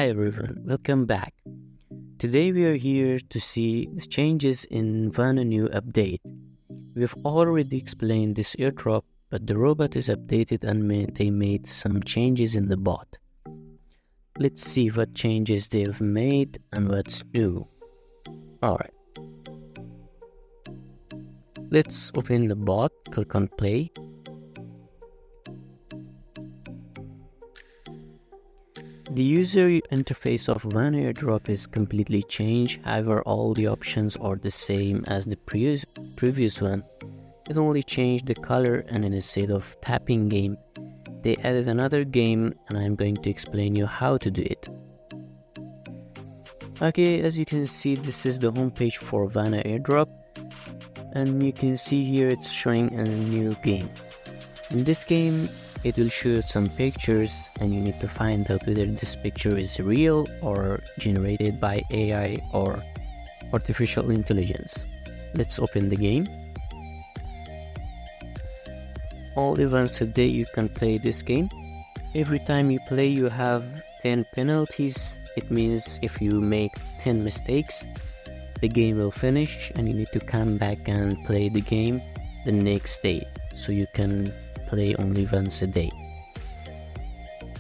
Hi everyone, welcome back. Today we are here to see the changes in Vana new update. We have already explained this airdrop, but the robot is updated and they made some changes in the bot. Let's see what changes they've made and what's new. Alright. Let's open the bot, click on play. The user interface of Vana Airdrop is completely changed, however all the options are the same as the previous one. It only changed the color, and instead of tapping game, they added another game, and I'm going to explain you how to do it. Okay, as you can see, this is the homepage for Vana Airdrop, and you can see here it's showing a new game. In this game, it will show some pictures and you need to find out whether this picture is real or generated by AI or artificial intelligence. Let's open the game. Only once a day you can play this game. Every time you play you have 10 penalties. It means if you make 10 mistakes, the game will finish and you need to come back and play the game the next day. So you can play only once a day.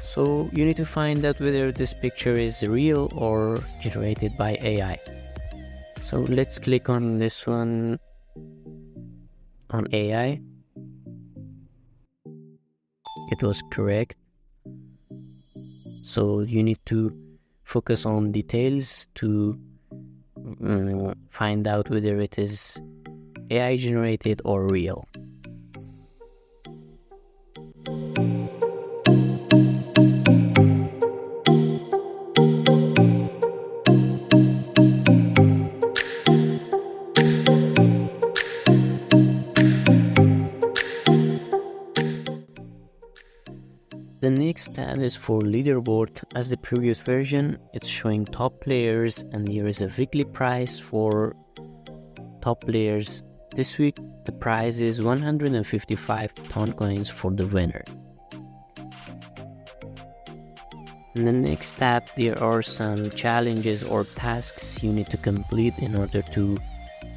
So you need to find out whether this picture is real or generated by AI. So let's click on this one on AI. It was correct. So you need to focus on details to find out whether it is AI generated or real. The next tab is for leaderboard. As the previous version, it's showing top players and there is a weekly prize for top players. This week the prize is 155 ton coins for the winner. In the next tab there are some challenges or tasks you need to complete in order to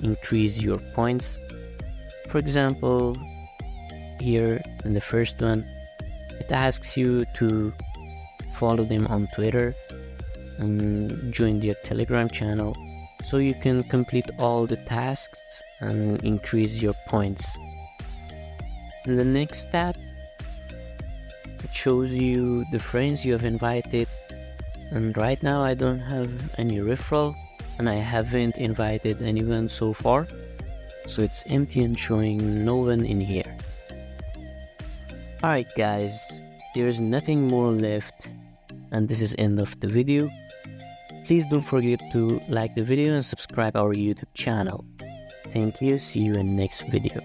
increase your points. For example, here in the first one, it asks you to follow them on Twitter and join their Telegram channel so you can complete all the tasks and increase your points. In the next tab, it shows you the friends you have invited, and right now I don't have any referral and I haven't invited anyone so far, so it's empty and showing no one in here. Alright guys, there's nothing more left and this is end of the video. Please don't forget to like the video and subscribe our YouTube channel. Thank you, see you in next video.